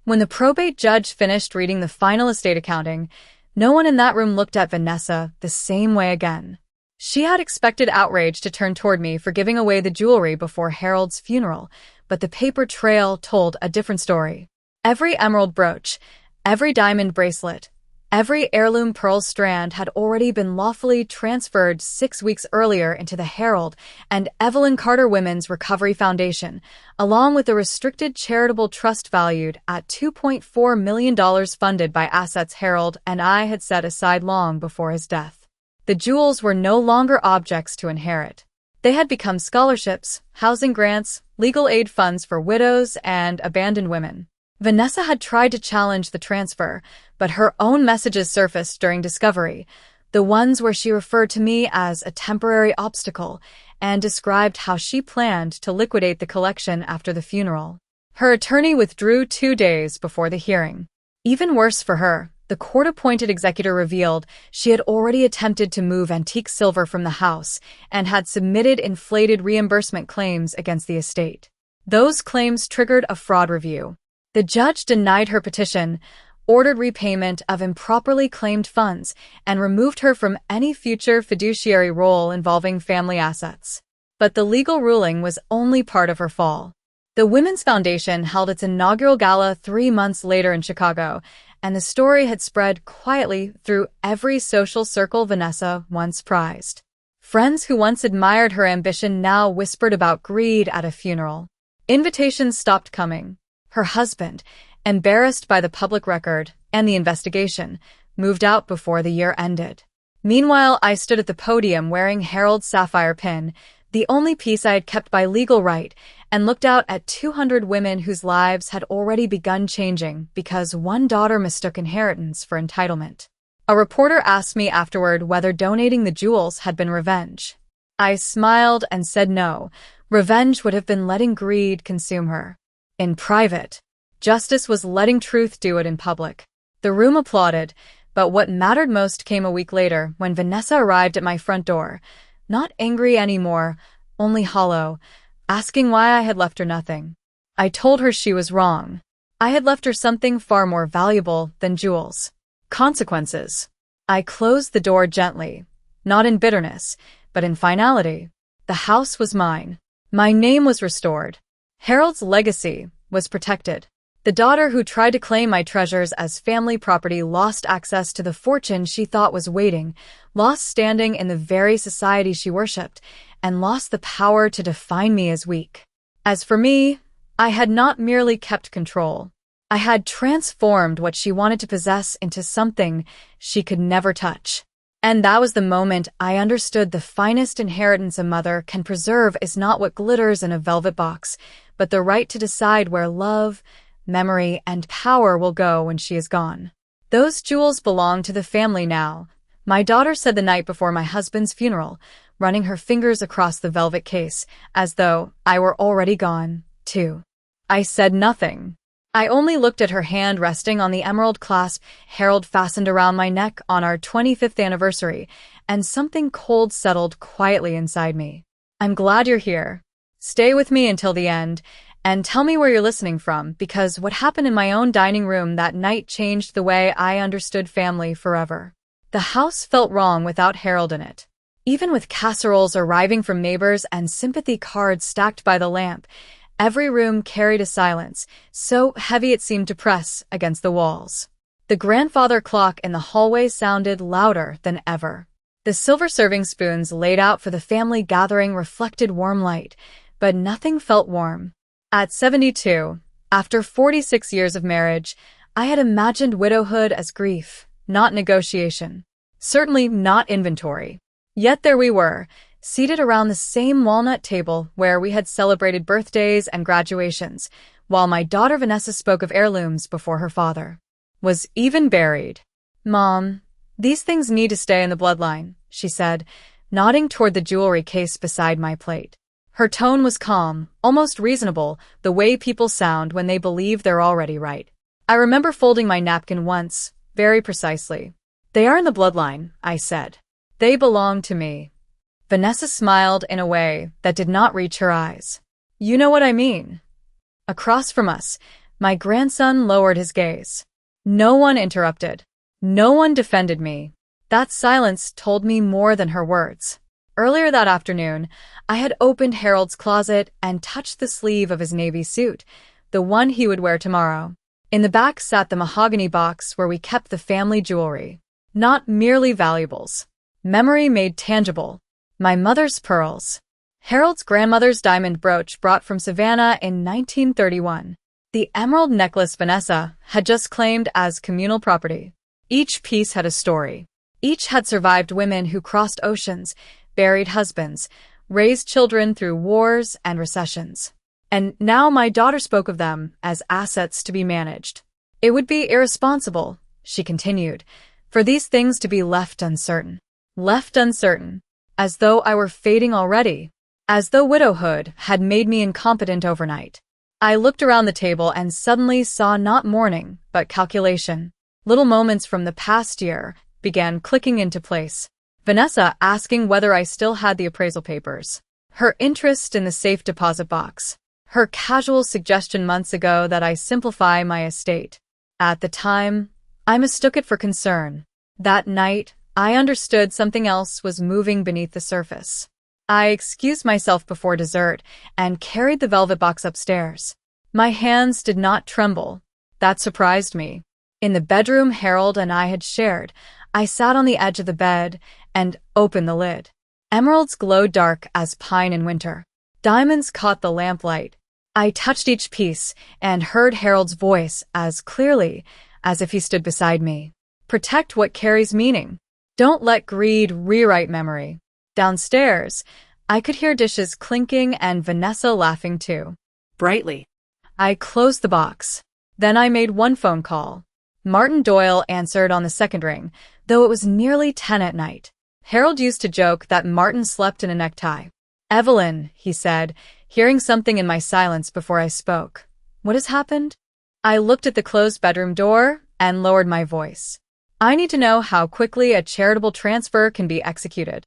When the probate judge finished reading the final estate accounting, no one in that room looked at Vanessa the same way again. She had expected outrage to turn toward me for giving away the jewelry before Harold's funeral, but the paper trail told a different story. Every emerald brooch, every diamond bracelet, every heirloom pearl strand had already been lawfully transferred 6 weeks earlier into the Harold and Evelyn Carter Women's Recovery Foundation, along with a restricted charitable trust valued at $2.4 million funded by assets Harold and I had set aside long before his death. The jewels were no longer objects to inherit. They had become scholarships, housing grants, legal aid funds for widows and abandoned women. Vanessa had tried to challenge the transfer, but her own messages surfaced during discovery, the ones where she referred to me as a temporary obstacle and described how she planned to liquidate the collection after the funeral. Her attorney withdrew 2 days before the hearing. Even worse for her, the court-appointed executor revealed she had already attempted to move antique silver from the house and had submitted inflated reimbursement claims against the estate. Those claims triggered a fraud review. The judge denied her petition, ordered repayment of improperly claimed funds, and removed her from any future fiduciary role involving family assets. But the legal ruling was only part of her fall. The Women's Foundation held its inaugural gala 3 months later in Chicago, and the story had spread quietly through every social circle Vanessa once prized. Friends who once admired her ambition now whispered about greed at a funeral. Invitations stopped coming. Her husband, embarrassed by the public record and the investigation, moved out before the year ended. Meanwhile, I stood at the podium wearing Harold's sapphire pin, the only piece I had kept by legal right, and looked out at 200 women whose lives had already begun changing because one daughter mistook inheritance for entitlement. A reporter asked me afterward whether donating the jewels had been revenge. I smiled and said no, revenge would have been letting greed consume her. In private, justice was letting truth do it in public. The room applauded, but what mattered most came a week later when Vanessa arrived at my front door, not angry anymore, only hollow, asking why I had left her nothing. I told her she was wrong. I had left her something far more valuable than jewels. Consequences. I closed the door gently, not in bitterness, but in finality. The house was mine. My name was restored. Harold's legacy was protected. The daughter who tried to claim my treasures as family property lost access to the fortune she thought was waiting, lost standing in the very society she worshipped, and lost the power to define me as weak. As for me, I had not merely kept control. I had transformed what she wanted to possess into something she could never touch. And that was the moment I understood the finest inheritance a mother can preserve is not what glitters in a velvet box, but the right to decide where love, memory, and power will go when she is gone. Those jewels belong to the family now, my daughter said the night before my husband's funeral, running her fingers across the velvet case, as though I were already gone, too. I said nothing. I only looked at her hand resting on the emerald clasp Harold fastened around my neck on our 25th anniversary, and something cold settled quietly inside me. I'm glad you're here. Stay with me until the end, and tell me where you're listening from, because what happened in my own dining room that night changed the way I understood family forever. The house felt wrong without Harold in it. Even with casseroles arriving from neighbors and sympathy cards stacked by the lamp, every room carried a silence, so heavy it seemed to press against the walls. The grandfather clock in the hallway sounded louder than ever. The silver serving spoons laid out for the family gathering reflected warm light, but nothing felt warm. At 72, after 46 years of marriage, I had imagined widowhood as grief, not negotiation. Certainly not inventory. Yet there we were, seated around the same walnut table where we had celebrated birthdays and graduations, while my daughter Vanessa spoke of heirlooms before her father was even buried. Mom, these things need to stay in the bloodline, she said, nodding toward the jewelry case beside my plate. Her tone was calm, almost reasonable, the way people sound when they believe they're already right. I remember folding my napkin once, very precisely. They are in the bloodline, I said. They belong to me. Vanessa smiled in a way that did not reach her eyes. You know what I mean. Across from us, My grandson lowered his gaze. No one interrupted. No one defended me. That silence told me more than her words. Earlier that afternoon, I had opened Harold's closet and touched the sleeve of his navy suit, the one he would wear tomorrow. In the back sat the mahogany box where we kept the family jewelry. Not merely valuables. Memory made tangible. My mother's pearls. Harold's grandmother's diamond brooch brought from Savannah in 1931. The emerald necklace Vanessa had just claimed as communal property. Each piece had a story. Each had survived women who crossed oceans, buried husbands, raised children through wars and recessions. And now my daughter spoke of them as assets to be managed. It would be irresponsible, she continued, for these things to be left uncertain. Left uncertain. As though I were fading already. As though widowhood had made me incompetent overnight. I looked around the table and suddenly saw not mourning, but calculation. Little moments from the past year began clicking into place. Vanessa asking whether I still had the appraisal papers. Her interest in the safe deposit box. Her casual suggestion months ago that I simplify my estate. At the time, I mistook it for concern. That night, I understood something else was moving beneath the surface. I excused myself before dessert and carried the velvet box upstairs. My hands did not tremble. That surprised me. In the bedroom Harold and I had shared, I sat on the edge of the bed and opened the lid. Emeralds glowed dark as pine in winter. Diamonds caught the lamplight. I touched each piece and heard Harold's voice as clearly as if he stood beside me. Protect what carries meaning. Don't let greed rewrite memory. Downstairs, I could hear dishes clinking and Vanessa laughing too. Brightly. I closed the box. Then I made one phone call. Martin Doyle answered on the second ring, though it was nearly 10 at night. Harold used to joke that Martin slept in a necktie. Evelyn, he said, hearing something in my silence before I spoke. What has happened? I looked at the closed bedroom door and lowered my voice. I need to know how quickly a charitable transfer can be executed.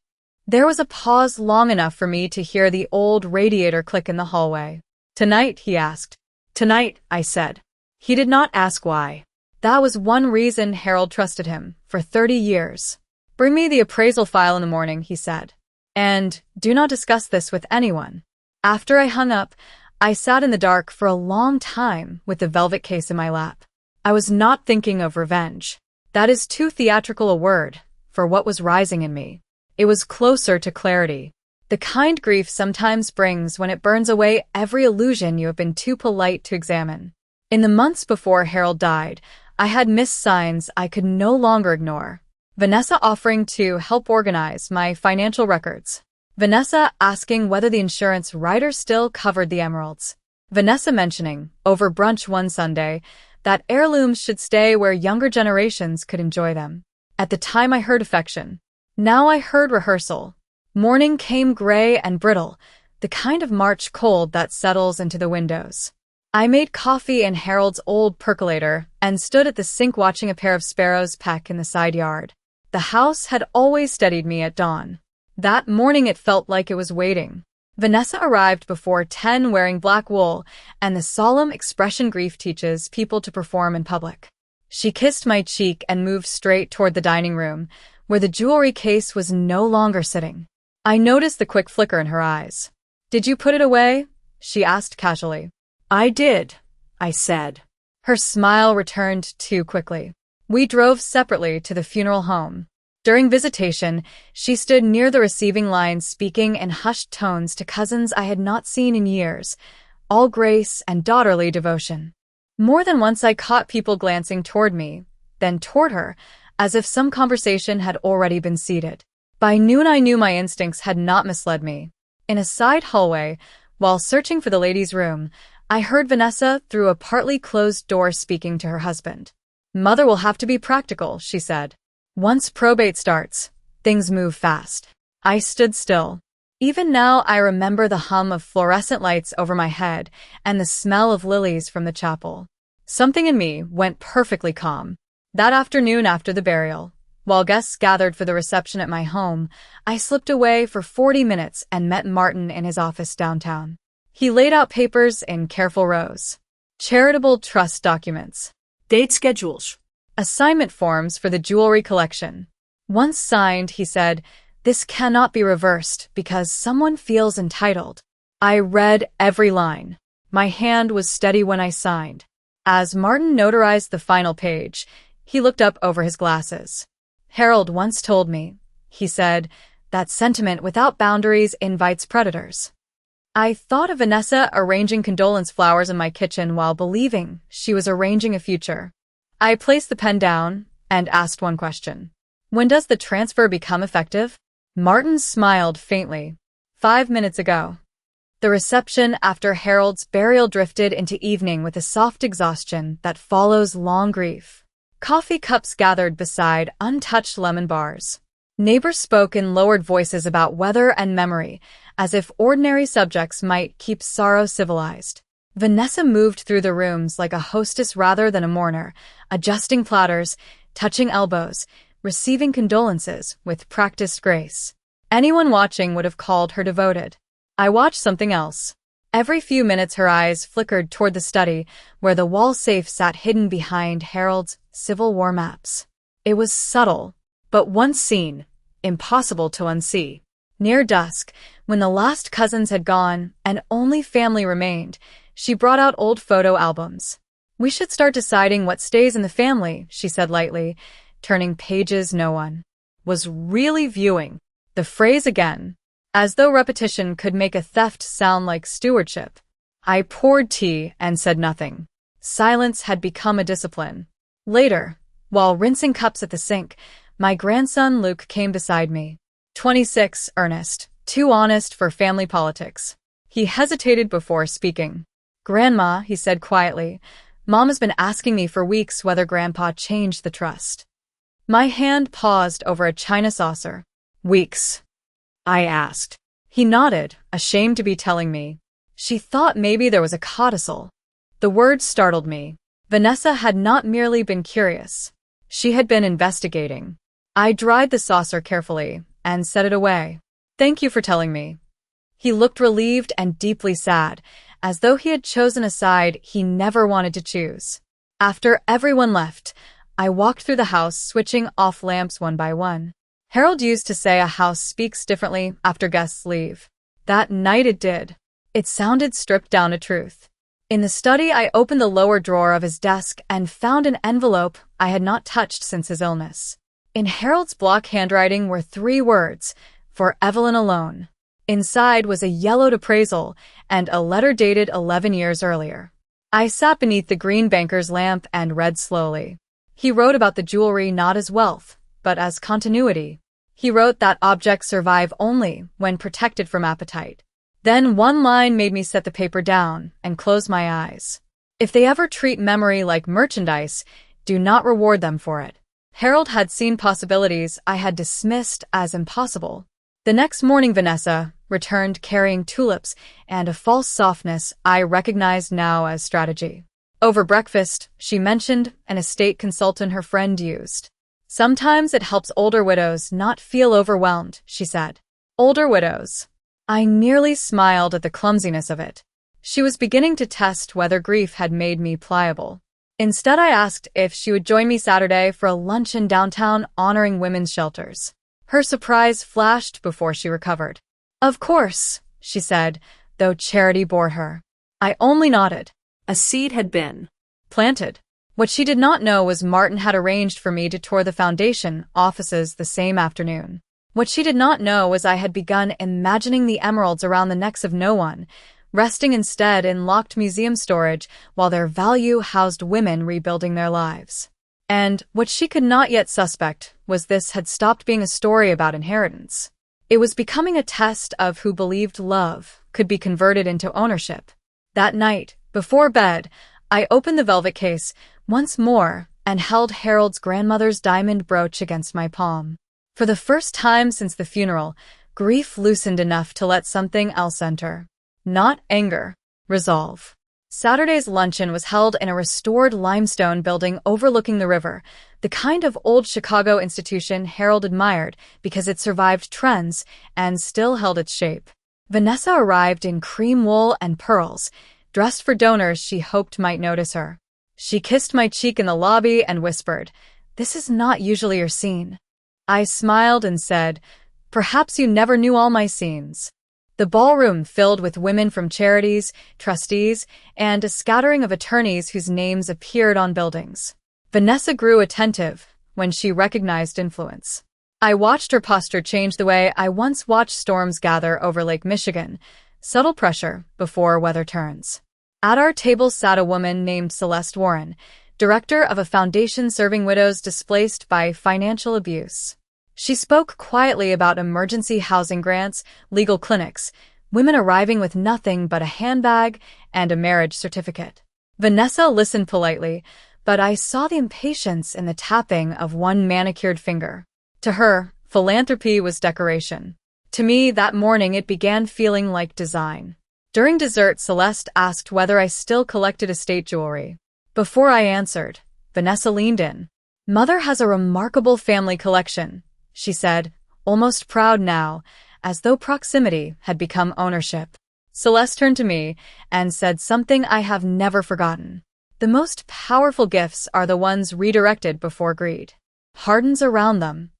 There was a pause long enough for me to hear the old radiator click in the hallway. Tonight, he asked. Tonight, I said. He did not ask why. That was one reason Harold trusted him, for 30 years. Bring me the appraisal file in the morning, he said. And do not discuss this with anyone. After I hung up, I sat in the dark for a long time with the velvet case in my lap. I was not thinking of revenge. That is too theatrical a word for what was rising in me. It was closer to clarity. The kind grief sometimes brings when it burns away every illusion you have been too polite to examine. In the months before Harold died, I had missed signs I could no longer ignore. Vanessa offering to help organize my financial records. Vanessa asking whether the insurance rider still covered the emeralds. Vanessa mentioning, over brunch one Sunday, that heirlooms should stay where younger generations could enjoy them. At the time I heard affection. Now I heard rehearsal. Morning came gray and brittle, the kind of March cold that settles into the windows. I made coffee in Harold's old percolator and stood at the sink watching a pair of sparrows peck in the side yard. The house had always steadied me at dawn. That morning it felt like it was waiting. Vanessa arrived before 10 wearing black wool and the solemn expression grief teaches people to perform in public. She kissed my cheek and moved straight toward the dining room, where the jewelry case was no longer sitting. I noticed the quick flicker in her eyes. Did you put it away? She asked casually. I did, I said. Her smile returned too quickly. We drove separately to the funeral home. During visitation, she stood near the receiving line speaking in hushed tones to cousins I had not seen in years, all grace and daughterly devotion. More than once I caught people glancing toward me, then toward her, as if some conversation had already been seated. By noon I knew my instincts had not misled me. In a side hallway, while searching for the ladies' room, I heard Vanessa through a partly closed door speaking to her husband. Mother will have to be practical, she said. Once probate starts, things move fast. I stood still. Even now I remember the hum of fluorescent lights over my head and the smell of lilies from the chapel. Something in me went perfectly calm. That afternoon after the burial, while guests gathered for the reception at my home, I slipped away for 40 minutes and met Martin in his office downtown. He laid out papers in careful rows. charitable trust documents, date schedules, assignment forms for the jewelry collection. Once signed, he said, "This cannot be reversed because someone feels entitled." I read every line. My hand was steady when I signed. As Martin notarized the final page, he looked up over his glasses. "Harold once told me," he said, "that sentiment without boundaries invites predators." I thought of Vanessa arranging condolence flowers in my kitchen while believing she was arranging a future. I placed the pen down and asked one question. "When does the transfer become effective?" Martin smiled faintly. 5 minutes ago." The reception after Harold's burial drifted into evening with a soft exhaustion that follows long grief. Coffee cups gathered beside untouched lemon bars. Neighbors spoke in lowered voices about weather and memory, as if ordinary subjects might keep sorrow civilized. Vanessa moved through the rooms like a hostess rather than a mourner, adjusting platters, touching elbows, receiving condolences with practiced grace. Anyone watching would have called her devoted. I watched something else. Every few minutes her eyes flickered toward the study, where the wall safe sat hidden behind Harold's Civil War maps. It was subtle, but once seen, impossible to unsee. Near dusk, when the last cousins had gone and only family remained, she brought out old photo albums. "We should start deciding what stays in the family," she said lightly, turning pages no one was really viewing. The phrase again, as though repetition could make a theft sound like stewardship. I poured tea and said nothing. Silence had become a discipline. Later, while rinsing cups at the sink, my grandson Luke came beside me. 26, earnest, too honest for family politics. He hesitated before speaking. "Grandma," he said quietly, "Mom has been asking me for weeks whether Grandpa changed the trust." My hand paused over a china saucer. "Weeks?" I asked. He nodded, ashamed to be telling me. She thought maybe there was a codicil. The word startled me. Vanessa had not merely been curious. She had been investigating. I dried the saucer carefully and set it away. "Thank you for telling me." He looked relieved and deeply sad, as though he had chosen a side he never wanted to choose. After everyone left, I walked through the house, switching off lamps one by one. Harold used to say a house speaks differently after guests leave. That night it did. It sounded stripped down to truth. In the study, I opened the lower drawer of his desk and found an envelope I had not touched since his illness. In Harold's block handwriting were 3 words, "For Evelyn alone." Inside was a yellowed appraisal and a letter dated 11 years earlier. I sat beneath the green banker's lamp and read slowly. He wrote about the jewelry not as wealth, but as continuity. He wrote that objects survive only when protected from appetite. Then one line made me set the paper down and close my eyes. "If they ever treat memory like merchandise, do not reward them for it." Harold had seen possibilities I had dismissed as impossible. The next morning Vanessa returned carrying tulips and a false softness I recognized now as strategy. Over breakfast, she mentioned an estate consultant her friend used. "Sometimes it helps older widows not feel overwhelmed," she said. Older widows. I nearly smiled at the clumsiness of it. She was beginning to test whether grief had made me pliable. Instead, I asked if she would join me Saturday for a luncheon downtown honoring women's shelters. Her surprise flashed before she recovered. "Of course," she said, though charity bored her. I only nodded. A seed had been planted. What she did not know was Martin had arranged for me to tour the foundation offices the same afternoon. What she did not know was I had begun imagining the emeralds around the necks of no one, resting instead in locked museum storage while their value housed women rebuilding their lives. And what she could not yet suspect was this had stopped being a story about inheritance. It was becoming a test of who believed love could be converted into ownership. That night, before bed, I opened the velvet case once more and held Harold's grandmother's diamond brooch against my palm. For the first time since the funeral, grief loosened enough to let something else enter. Not anger, resolve. Saturday's luncheon was held in a restored limestone building overlooking the river, the kind of old Chicago institution Harold admired because it survived trends and still held its shape. Vanessa arrived in cream wool and pearls, dressed for donors she hoped might notice her. She kissed my cheek in the lobby and whispered, "This is not usually your scene." I smiled and said, "Perhaps you never knew all my scenes." The ballroom filled with women from charities, trustees, and a scattering of attorneys whose names appeared on buildings. Vanessa grew attentive when she recognized influence. I watched her posture change the way I once watched storms gather over Lake Michigan, subtle pressure before weather turns. At our table sat a woman named Celeste Warren, director of a foundation serving widows displaced by financial abuse. She spoke quietly about emergency housing grants, legal clinics, women arriving with nothing but a handbag and a marriage certificate. Vanessa listened politely, but I saw the impatience in the tapping of one manicured finger. To her, philanthropy was decoration. To me, that morning it began feeling like design. During dessert, Celeste asked whether I still collected estate jewelry. Before I answered, Vanessa leaned in. "Mother has a remarkable family collection," she said, almost proud now, as though proximity had become ownership. Celeste turned to me and said something I have never forgotten. "The most powerful gifts are the ones redirected before greed hardens around them."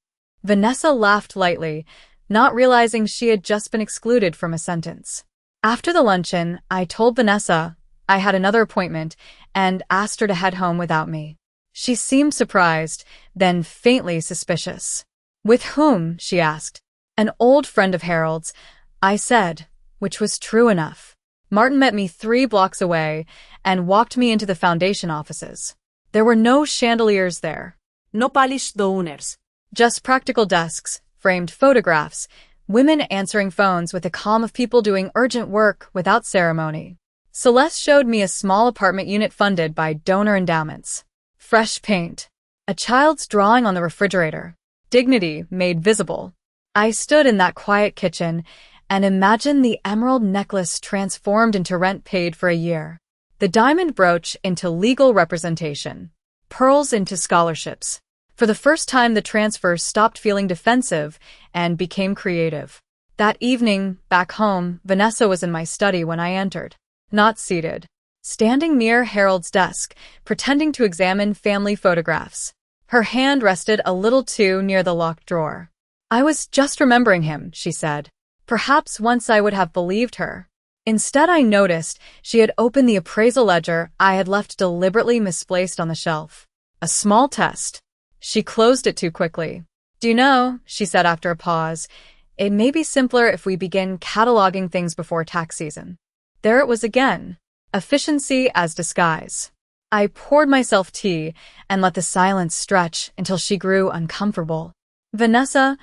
Vanessa laughed lightly, not realizing she had just been excluded from a sentence. After the luncheon, I told Vanessa I had another appointment and asked her to head home without me. She seemed surprised, then faintly suspicious. "With whom?" she asked. "An old friend of Harold's," I said, which was true enough. Martin met me 3 blocks away and walked me into the foundation offices. There were no chandeliers there. No polished donors. Just practical desks, framed photographs, women answering phones with the calm of people doing urgent work without ceremony. Celeste showed me a small apartment unit funded by donor endowments. Fresh paint. A child's drawing on the refrigerator. Dignity made visible. I stood in that quiet kitchen and imagined the emerald necklace transformed into rent paid for a year. The diamond brooch into legal representation. Pearls into scholarships. For the first time, the transfer stopped feeling defensive and became creative. That evening, back home, Vanessa was in my study when I entered. Not seated. Standing near Harold's desk, pretending to examine family photographs. Her hand rested a little too near the locked drawer. "I was just remembering him," she said. Perhaps once I would have believed her. Instead, I noticed she had opened the appraisal ledger I had left deliberately misplaced on the shelf. A small test. She closed it too quickly. "Do you know," she said after a pause, "it may be simpler if we begin cataloging things before tax season." There it was again. Efficiency as disguise. I poured myself tea and let the silence stretch until she grew uncomfortable. "Vanessa,"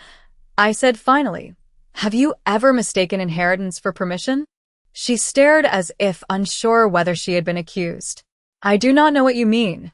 I said finally, "have you ever mistaken inheritance for permission?" She stared as if unsure whether she had been accused. "I do not know what you mean."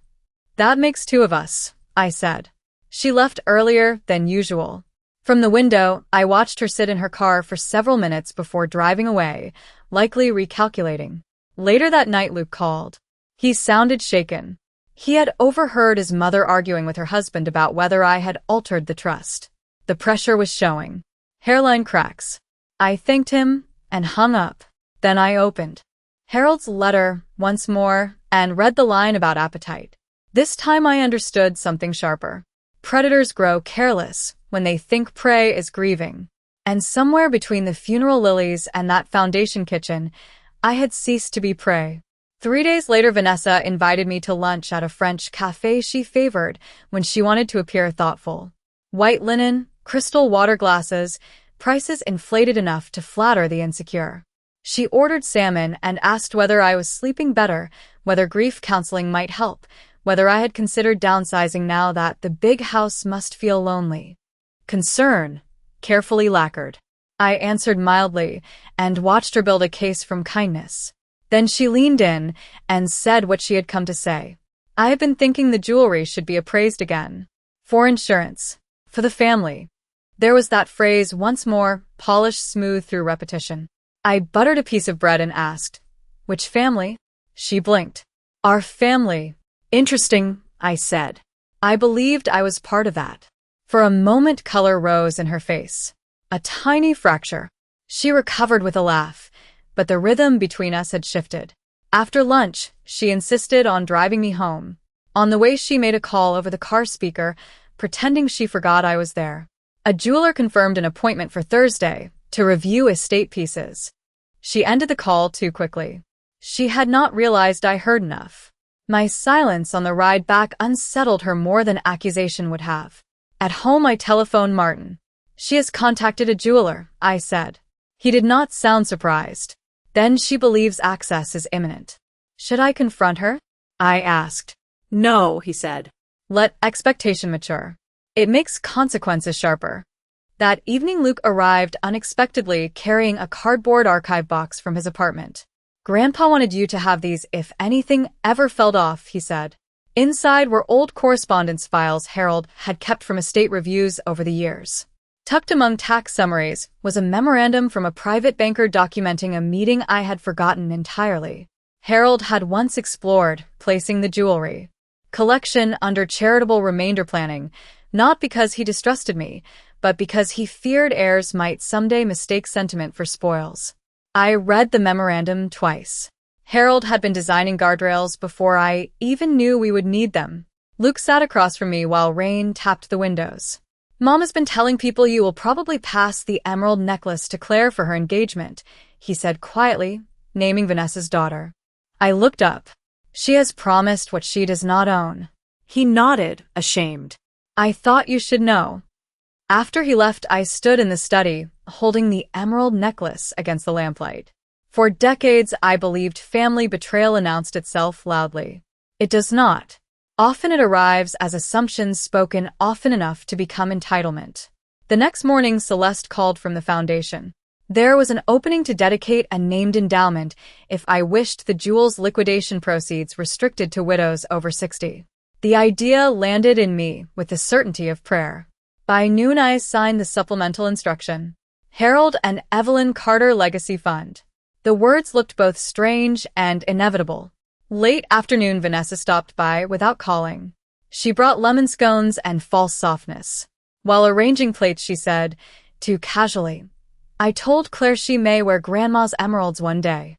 "That makes 2 of us," I said. She left earlier than usual. From the window, I watched her sit in her car for several minutes before driving away, likely recalculating. Later that night, Luke called. He sounded shaken. He had overheard his mother arguing with her husband about whether I had altered the trust. The pressure was showing. Hairline cracks. I thanked him and hung up. Then I opened Harold's letter once more and read the line about appetite. This time I understood something sharper. Predators grow careless when they think prey is grieving. And somewhere between the funeral lilies and that foundation kitchen, I had ceased to be prey. 3 days later, Vanessa invited me to lunch at a French cafe she favored when she wanted to appear thoughtful. White linen, crystal water glasses, prices inflated enough to flatter the insecure. She ordered salmon and asked whether I was sleeping better, whether grief counseling might help, whether I had considered downsizing now that the big house must feel lonely. Concern, carefully lacquered. I answered mildly and watched her build a case from kindness. Then she leaned in and said what she had come to say. "I have been thinking the jewelry should be appraised again. For insurance. For the family." There was that phrase once more, polished smooth through repetition. I buttered a piece of bread and asked, "Which family?" She blinked. "Our family." "Interesting," I said. I believed I was part of that. For a moment, color rose in her face. A tiny fracture. She recovered with a laugh, but the rhythm between us had shifted. After lunch, she insisted on driving me home. On the way, she made a call over the car speaker, pretending she forgot I was there. A jeweler confirmed an appointment for Thursday to review estate pieces. She ended the call too quickly. She had not realized I heard enough. My silence on the ride back unsettled her more than accusation would have. At home, I telephoned Martin. She has contacted a jeweler, I said. He did not sound surprised. Then she believes access is imminent. Should I confront her? I asked. No, he said. Let expectation mature. It makes consequences sharper. That evening, Luke arrived unexpectedly carrying a cardboard archive box from his apartment. Grandpa wanted you to have these if anything ever fell off, he said. Inside were old correspondence files Harold had kept from estate reviews over the years. Tucked among tax summaries was a memorandum from a private banker documenting a meeting I had forgotten entirely. Harold had once explored placing the jewelry collection under charitable remainder planning, not because he distrusted me, but because he feared heirs might someday mistake sentiment for spoils. I read the memorandum twice. Harold had been designing guardrails before I even knew we would need them. Luke sat across from me while rain tapped the windows. Mom has been telling people you will probably pass the emerald necklace to Claire for her engagement, he said quietly, naming Vanessa's daughter. I looked up. She has promised what she does not own. He nodded, ashamed. I thought you should know. After he left, I stood in the study, holding the emerald necklace against the lamplight. For decades, I believed family betrayal announced itself loudly. It does not. Often it arrives as assumptions spoken often enough to become entitlement. The next morning, Celeste called from the foundation. There was an opening to dedicate a named endowment if I wished the jewel's liquidation proceeds restricted to widows over 60. The idea landed in me with the certainty of prayer. By noon, I signed the supplemental instruction. Harold and Evelyn Carter Legacy Fund. The words looked both strange and inevitable. Late afternoon, Vanessa stopped by without calling. She brought lemon scones and false softness. While arranging plates, she said, too casually, I told Claire she may wear Grandma's emeralds one day.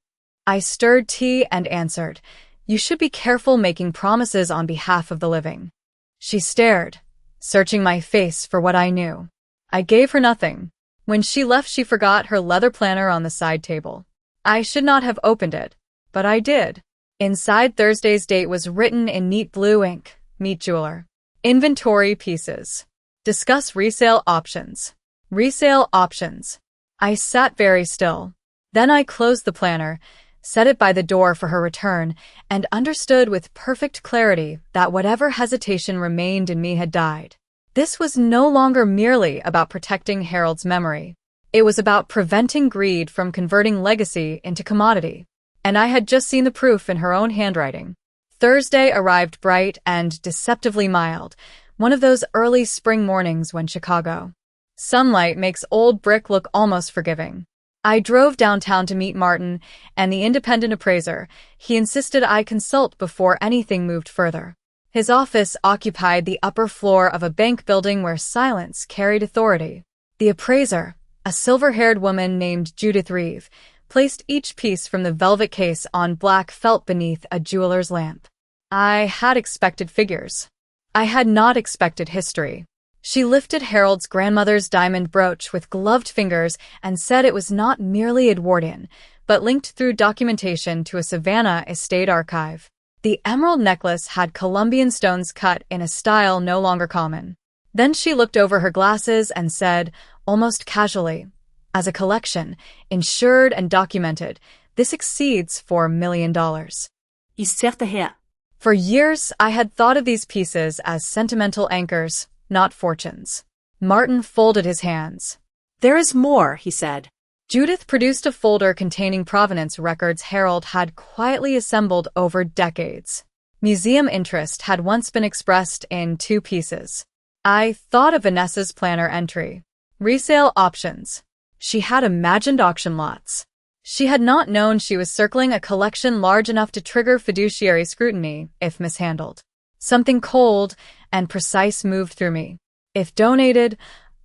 I stirred tea and answered, you should be careful making promises on behalf of the living. She stared, searching my face for what I knew. I gave her nothing. When she left, she forgot her leather planner on the side table. I should not have opened it, but I did. Inside Thursday's date was written in neat blue ink, meet jeweler. Inventory pieces. Discuss resale options. Resale options. I sat very still. Then I closed the planner, set it by the door for her return, and understood with perfect clarity that whatever hesitation remained in me had died. This was no longer merely about protecting Harold's memory. It was about preventing greed from converting legacy into commodity. And I had just seen the proof in her own handwriting. Thursday arrived bright and deceptively mild, one of those early spring mornings when Chicago. Sunlight makes old brick look almost forgiving. I drove downtown to meet Martin and the independent appraiser. He insisted I consult before anything moved further. His office occupied the upper floor of a bank building where silence carried authority. The appraiser, a silver-haired woman named Judith Reeve, placed each piece from the velvet case on black felt beneath a jeweler's lamp. I had expected figures. I had not expected history. She lifted Harold's grandmother's diamond brooch with gloved fingers and said it was not merely Edwardian, but linked through documentation to a Savannah estate archive. The emerald necklace had Colombian stones cut in a style no longer common. Then she looked over her glasses and said, almost casually, as a collection, insured and documented, this exceeds $4 million. I ser det her. For years, I had thought of these pieces as sentimental anchors, not fortunes. Martin folded his hands. There is more, he said. Judith produced a folder containing provenance records Harold had quietly assembled over decades. Museum interest had once been expressed in 2 pieces. I thought of Vanessa's planner entry. Resale options. She had imagined auction lots. She had not known she was circling a collection large enough to trigger fiduciary scrutiny if mishandled. Something cold and precise moved through me. If donated,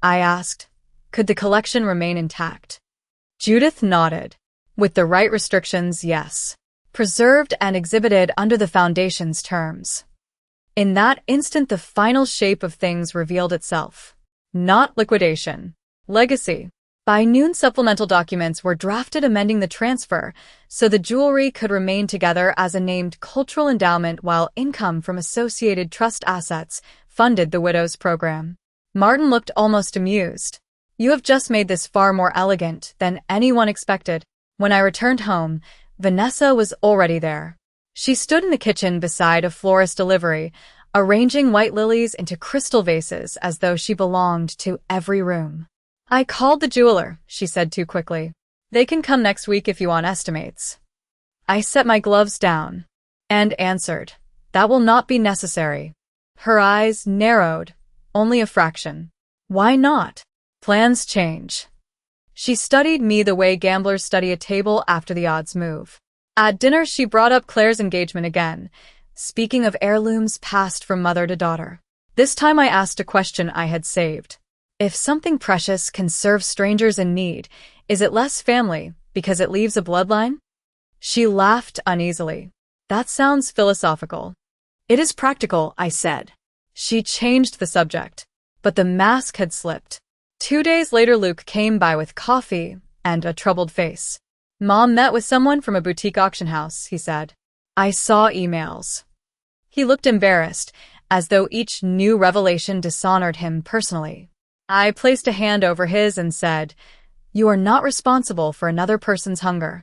I asked, could the collection remain intact? Judith nodded. With the right restrictions, yes. preserved and exhibited under the foundation's terms. In that instant, the final shape of things revealed itself. Not liquidation. Legacy. By noon, supplemental documents were drafted amending the transfer so the jewelry could remain together as a named cultural endowment while income from associated trust assets funded the widow's program. Martin looked almost amused. You have just made this far more elegant than anyone expected. When I returned home, Vanessa was already there. She stood in the kitchen beside a florist delivery, arranging white lilies into crystal vases as though she belonged to every room. I called the jeweler, she said too quickly. They can come next week if you want estimates. I set my gloves down and answered, that will not be necessary. Her eyes narrowed, only a fraction. Why not? Plans change. She studied me the way gamblers study a table after the odds move. At dinner, she brought up Claire's engagement again, speaking of heirlooms passed from mother to daughter. This time I asked a question I had saved. If something precious can serve strangers in need, is it less family because it leaves a bloodline? She laughed uneasily. That sounds philosophical. It is practical, I said. She changed the subject, but the mask had slipped. 2 days later, Luke came by with coffee and a troubled face. Mom met with someone from a boutique auction house, he said. I saw emails. He looked embarrassed, as though each new revelation dishonored him personally. I placed a hand over his and said, You are not responsible for another person's hunger.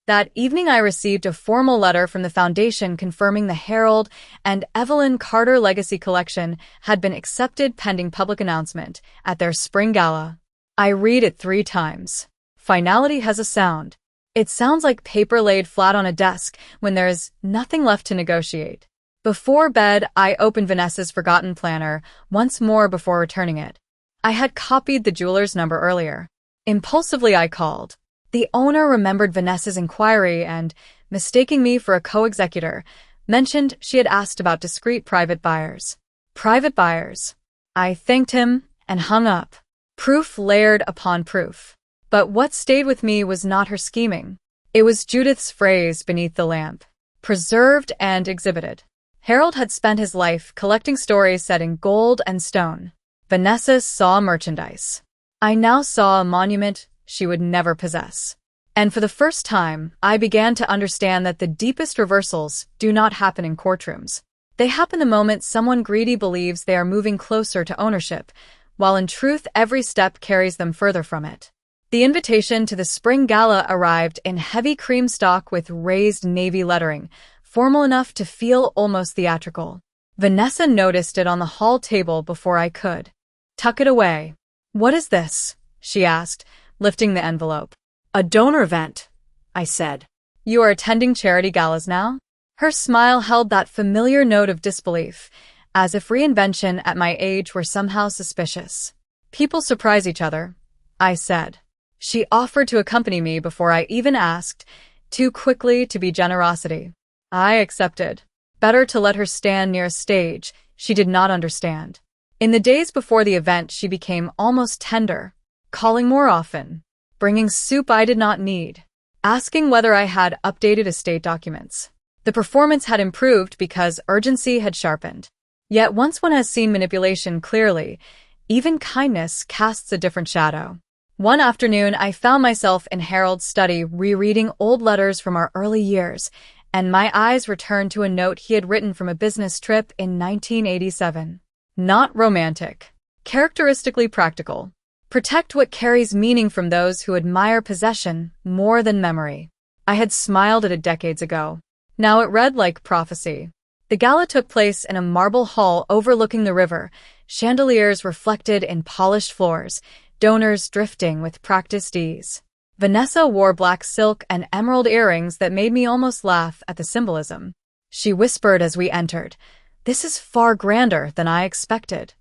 That evening I received a formal letter from the foundation confirming the Harold and Evelyn Carter Legacy Collection had been accepted pending public announcement at their spring gala. I read it 3 times. Finality has a sound. It sounds like paper laid flat on a desk when there is nothing left to negotiate. Before bed, I opened Vanessa's forgotten planner once more before returning it. I had copied the jeweler's number earlier. Impulsively, I called. The owner remembered Vanessa's inquiry and, mistaking me for a co-executor, mentioned she had asked about discreet private buyers. Private buyers. I thanked him and hung up. Proof layered upon proof. But what stayed with me was not her scheming. It was Judith's phrase beneath the lamp. Preserved and exhibited. Harold had spent his life collecting stories set in gold and stone. Vanessa saw merchandise. I now saw a monument she would never possess. And for the first time, I began to understand that the deepest reversals do not happen in courtrooms. They happen the moment someone greedy believes they are moving closer to ownership, while in truth every step carries them further from it. The invitation to the spring gala arrived in heavy cream stock with raised navy lettering, formal enough to feel almost theatrical. Vanessa noticed it on the hall table before I could. Tuck it away. What is this? She asked, lifting the envelope. A donor event, I said. You are attending charity galas now? Her smile held that familiar note of disbelief, as if reinvention at my age were somehow suspicious. People surprise each other, I said. She offered to accompany me before I even asked, too quickly to be generosity. I accepted. Better to let her stand near a stage she did not understand. In the days before the event, she became almost tender, calling more often, bringing soup I did not need, asking whether I had updated estate documents. The performance had improved because urgency had sharpened. Yet once one has seen manipulation clearly, even kindness casts a different shadow. One afternoon, I found myself in Harold's study rereading old letters from our early years, and my eyes returned to a note he had written from a business trip in 1987. Not romantic. Characteristically practical. Protect what carries meaning from those who admire possession more than memory. I had smiled at it decades ago. Now it read like prophecy. The gala took place in a marble hall overlooking the river, chandeliers reflected in polished floors, donors drifting with practiced ease. Vanessa wore black silk and emerald earrings that made me almost laugh at the symbolism. She whispered as we entered, "This is far grander than I expected."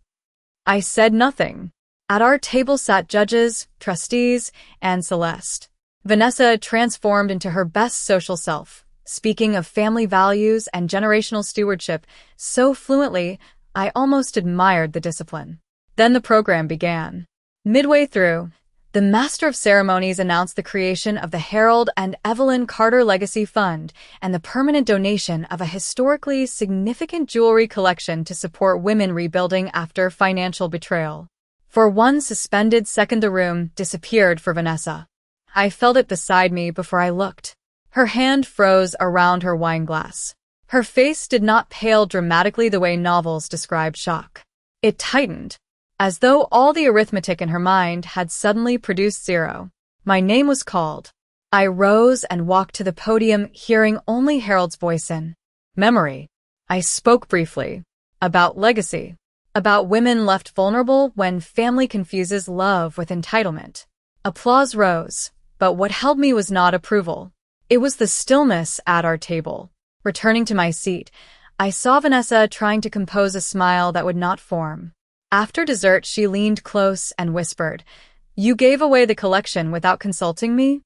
I said nothing. At our table sat judges, trustees, and Celeste. Vanessa transformed into her best social self, speaking of family values and generational stewardship so fluently I almost admired the discipline. Then the program began. Midway through, The Master of Ceremonies announced the creation of the Harold and Evelyn Carter Legacy Fund and the permanent donation of a historically significant jewelry collection to support women rebuilding after financial betrayal. For one suspended second, the room disappeared for Vanessa. I felt it beside me before I looked. Her hand froze around her wine glass. Her face did not pale dramatically the way novels describe shock. It tightened, as though all the arithmetic in her mind had suddenly produced zero. My name was called. I rose and walked to the podium, hearing only Harold's voice in memory. I spoke briefly about legacy, about women left vulnerable when family confuses love with entitlement. Applause rose, but what held me was not approval. It was the stillness at our table. Returning to my seat, I saw Vanessa trying to compose a smile that would not form. After dessert, she leaned close and whispered, "You gave away the collection without consulting me?"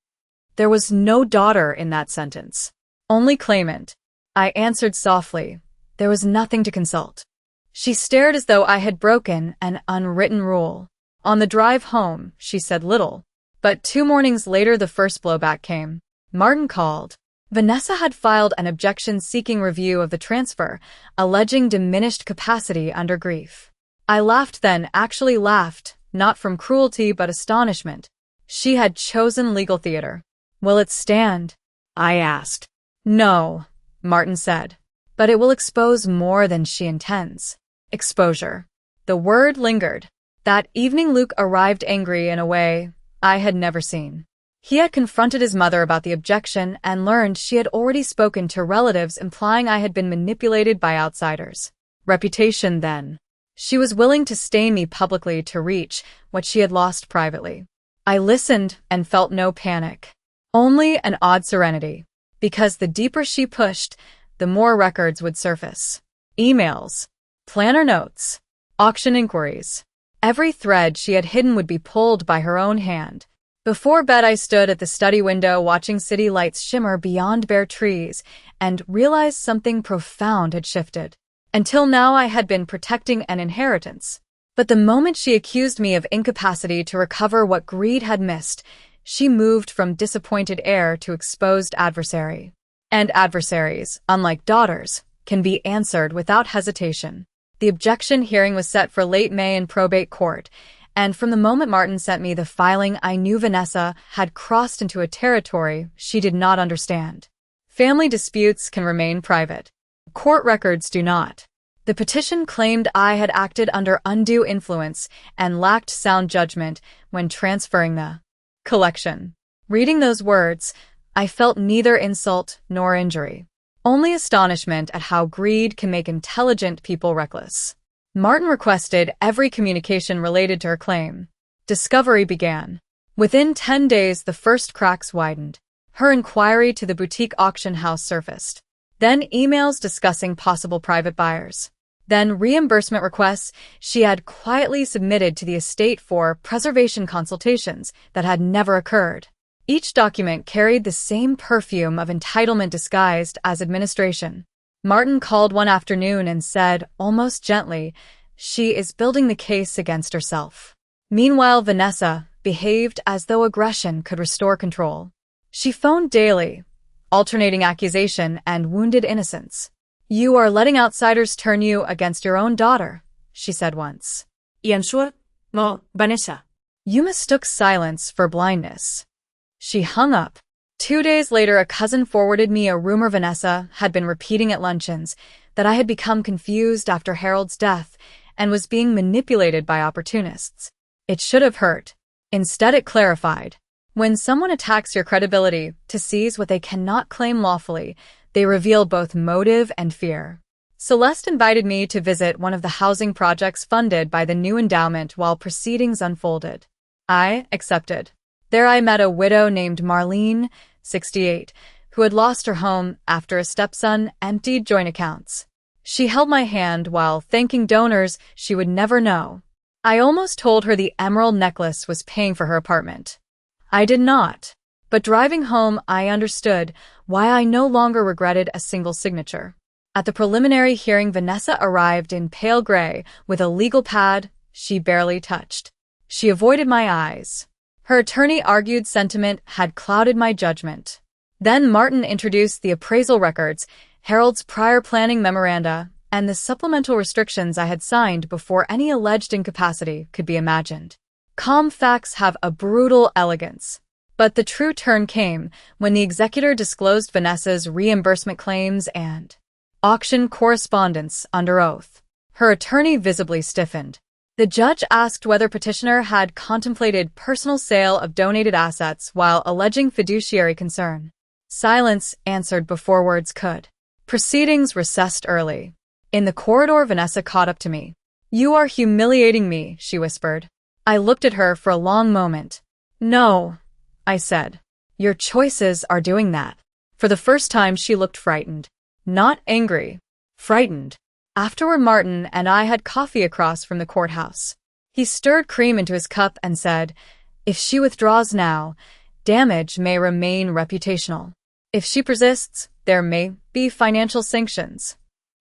There was no daughter in that sentence. Only claimant. I answered softly. There was nothing to consult. She stared as though I had broken an unwritten rule. On the drive home, she said little. But 2 mornings later, the first blowback came. Martin called. Vanessa had filed an objection seeking review of the transfer, alleging diminished capacity under grief. I laughed then, actually laughed, not from cruelty but astonishment. She had chosen legal theater. Will it stand? I asked. No, Martin said. But it will expose more than she intends. Exposure. The word lingered. That evening Luke arrived angry in a way I had never seen. He had confronted his mother about the objection and learned she had already spoken to relatives, implying I had been manipulated by outsiders. Reputation then. She was willing to stain me publicly to reach what she had lost privately. I listened and felt no panic. Only an odd serenity. Because the deeper she pushed, the more records would surface. Emails, planner notes, auction inquiries. Every thread she had hidden would be pulled by her own hand. Before bed, I stood at the study window watching city lights shimmer beyond bare trees and realized something profound had shifted. Until now, I had been protecting an inheritance. But the moment she accused me of incapacity to recover what greed had missed, she moved from disappointed heir to exposed adversary. And adversaries, unlike daughters, can be answered without hesitation. The objection hearing was set for late May in probate court, and from the moment Martin sent me the filing, I knew Vanessa had crossed into a territory she did not understand. Family disputes can remain private. Court records do not. The petition claimed I had acted under undue influence and lacked sound judgment when transferring the collection. Reading those words, I felt neither insult nor injury. Only astonishment at how greed can make intelligent people reckless. Martin requested every communication related to her claim. Discovery began. Within 10 days, the first cracks widened. Her inquiry to the boutique auction house surfaced. Then emails discussing possible private buyers. Then reimbursement requests she had quietly submitted to the estate for preservation consultations that had never occurred. Each document carried the same perfume of entitlement disguised as administration. Martin called one afternoon and said, almost gently, she is building the case against herself. Meanwhile, Vanessa behaved as though aggression could restore control. She phoned daily, alternating accusation and wounded innocence. You are letting outsiders turn you against your own daughter, she said once. Y en short, no, Vanessa. You mistook silence for blindness. She hung up. 2 days later, a cousin forwarded me a rumor Vanessa had been repeating at luncheons, that I had become confused after Harold's death and was being manipulated by opportunists. It should have hurt. Instead, it clarified. When someone attacks your credibility to seize what they cannot claim lawfully, they reveal both motive and fear. Celeste invited me to visit one of the housing projects funded by the new endowment while proceedings unfolded. I accepted. There I met a widow named Marlene, 68, who had lost her home after a stepson emptied joint accounts. She held my hand while thanking donors she would never know. I almost told her the emerald necklace was paying for her apartment. I did not. But driving home, I understood why I no longer regretted a single signature. At the preliminary hearing, Vanessa arrived in pale gray with a legal pad she barely touched. She avoided my eyes. Her attorney argued sentiment had clouded my judgment. Then Martin introduced the appraisal records, Harold's prior planning memoranda, and the supplemental restrictions I had signed before any alleged incapacity could be imagined. Calm facts have a brutal elegance. But the true turn came when the executor disclosed Vanessa's reimbursement claims and auction correspondence under oath. Her attorney visibly stiffened. The judge asked whether petitioner had contemplated personal sale of donated assets while alleging fiduciary concern. Silence answered before words could. Proceedings recessed early. In the corridor, Vanessa caught up to me. "You are humiliating me," she whispered. I looked at her for a long moment. "No," I said. "Your choices are doing that." For the first time, she looked frightened. Not angry. Frightened. Afterward, Martin and I had coffee across from the courthouse. He stirred cream into his cup and said, "If she withdraws now, damage may remain reputational. If she persists, there may be financial sanctions."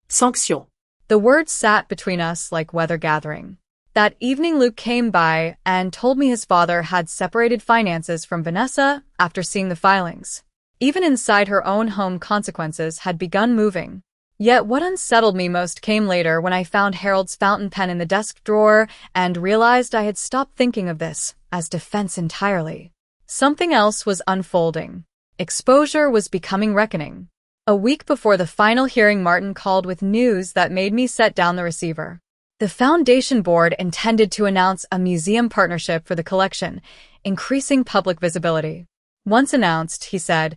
Sanction. The words sat between us like weather gathering. That evening, Luke came by and told me his father had separated finances from Vanessa after seeing the filings. Even inside her own home, consequences had begun moving. Yet what unsettled me most came later when I found Harold's fountain pen in the desk drawer and realized I had stopped thinking of this as defense entirely. Something else was unfolding. Exposure was becoming reckoning. A week before the final hearing, Martin called with news that made me set down the receiver. The foundation board intended to announce a museum partnership for the collection, increasing public visibility. Once announced, he said,